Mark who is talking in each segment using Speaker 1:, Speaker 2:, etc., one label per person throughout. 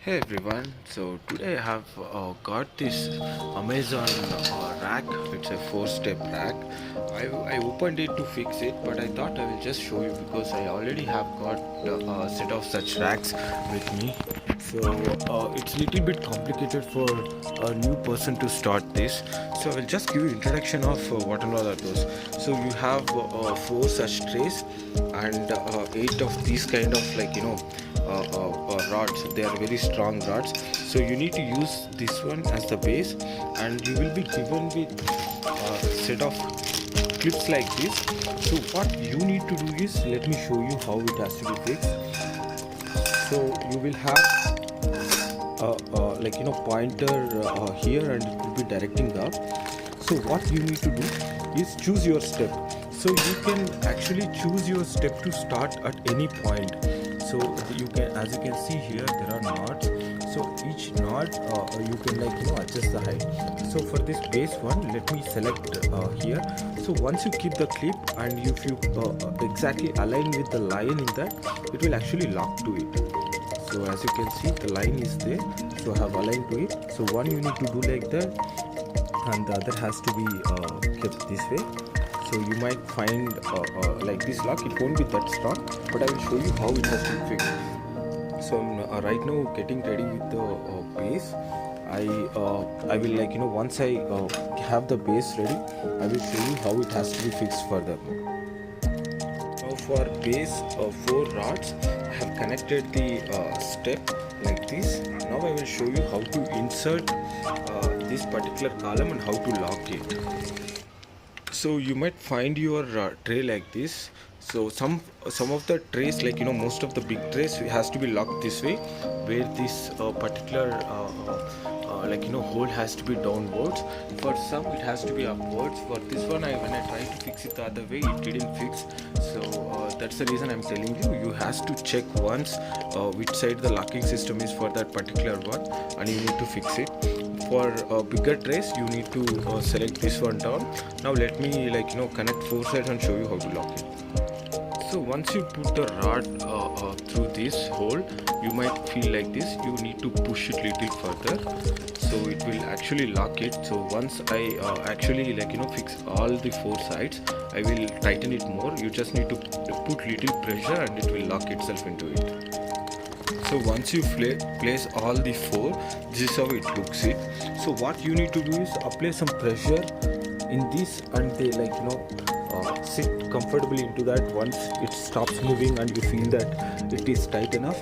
Speaker 1: Hey everyone, so today I have got this Amazon rack. It's a 4-step rack. I opened it to fix it, but I thought I will just show you because I already have got a set of such racks with me. So it's a little bit complicated for a new person to start this. So I will just give you introduction of what and all are those. So you have 4 such trays and 8 of these kind of rods. They are very strong rods, so you need to use this one as the base, and you will be given with a set of clips like this. So what you need to do is, let me show you how it has to be fixed. So you will have pointer here, and it will be directing up. So what you need to do is choose your step. So you can actually choose your step to start at any point. So you can, as you can see here, there are knots. So each knot you can adjust the height. So for this base one, let me select here. So once you keep the clip, and if you exactly align with the line in that, it will actually lock to it. So as you can see, the line is there, so I have aligned to it. So one you need to do like that, and the other has to be kept this way. So you might find like this lock, it won't be that strong, but I will show you how it has to be fixed. So I'm right now getting ready with the base. I will once I have the base ready, I will show you how it has to be fixed further. Now for base 4 rods, I have connected the step like this. Now I will show you how to insert this particular column and how to lock it. So you might find your tray like this. So some of the trays, most of the big trays, has to be locked this way, where this particular hole has to be downwards. For some it has to be upwards. For this one, when I tried to fix it the other way, it didn't fix. So that's the reason I'm telling you has to check once which side the locking system is for that particular one, and you need to fix it. For bigger trays, you need to select this one down. Now let me connect 4 sides and show you how to lock it. So once you put the rod through this hole, you might feel like this. You need to push it little further, so it will actually lock it. So once I actually fix all the 4 sides, I will tighten it more. You just need to put little pressure, and it will lock itself into it. So once you place all the 4, this is how it looks it. So what you need to do is apply some pressure in this, and they sit comfortably into that. Once it stops moving and you feel that it is tight enough,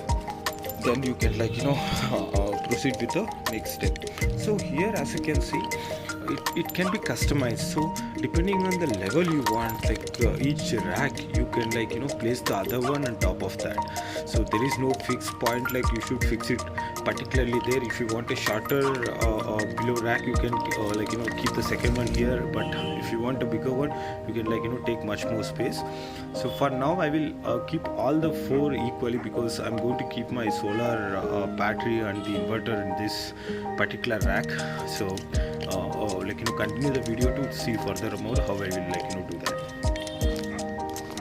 Speaker 1: then you can proceed with the next step. So here, as you can see, it can be customized. So depending on the level you want, each rack, you can place the other one on top of that. So there is no fixed point, like you should fix it particularly there. If you want a shorter below rack, you can keep the second one here, but if you want a bigger one, you can take much more space. So for now, I will keep all the 4 equally, because I'm going to keep my solar battery and the inverter in this particular rack. So continue the video to see further more how I will do that.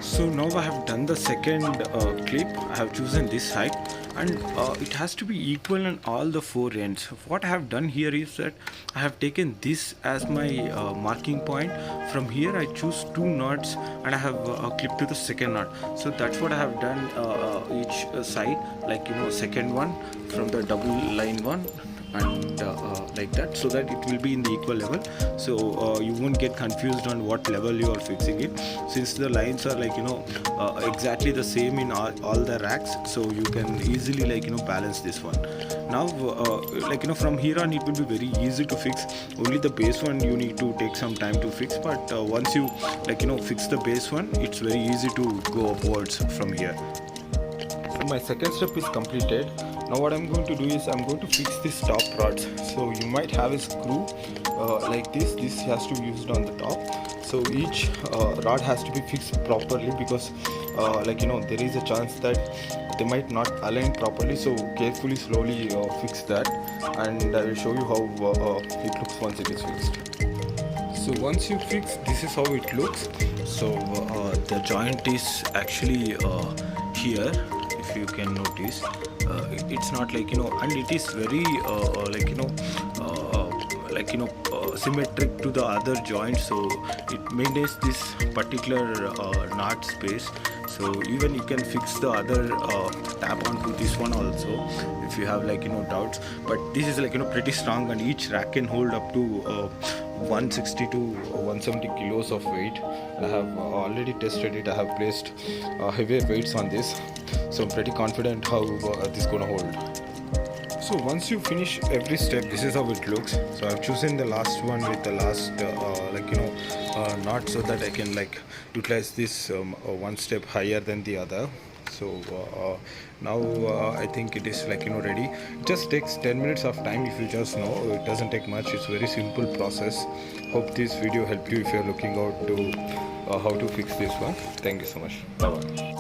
Speaker 1: So now I have done the second clip. I have chosen this side, and it has to be equal on all the 4 ends. What I have done here is that I have taken this as my marking point. From here I choose 2 knots, and I have clipped to the second knot. So that's what I have done each side, second one from the double line one, and like that, so that it will be in the equal level. So you won't get confused on what level you are fixing it, since the lines are exactly the same in all the racks. So you can easily balance this one. Now from here on, it will be very easy to fix. Only the base one you need to take some time to fix, but once you fix the base one, it's very easy to go upwards from here. So my second step is completed. Now what I'm going to do is, I'm going to fix this top rods. So you might have a screw like this. This has to be used on the top. So each rod has to be fixed properly, because there is a chance that they might not align properly. So carefully, slowly fix that, and I will show you how it looks once it is fixed. So once you fix, this is how it looks. So the joint is actually here, if you can notice. it's not like, you know, and it is very symmetric to the other joint, so it maintains this particular knot space. So even you can fix the other tab onto this one also if you have, like, you know, doubts. But this is, like, you know, pretty strong, and each rack can hold up to 160 to 170 kilos of weight. I have already tested it. I have placed heavier weights on this, so I'm pretty confident how this is gonna hold. So once you finish every step, this is how it looks. So I've chosen the last one with the last knot, so that I can, like, utilize this one step higher than the other. So now I think it is, like, you know, ready. It just takes 10 minutes of time if you just know. It doesn't take much. It's very simple process. Hope this video helped you if you're looking out to how to fix this one. Thank you so much. Bye bye.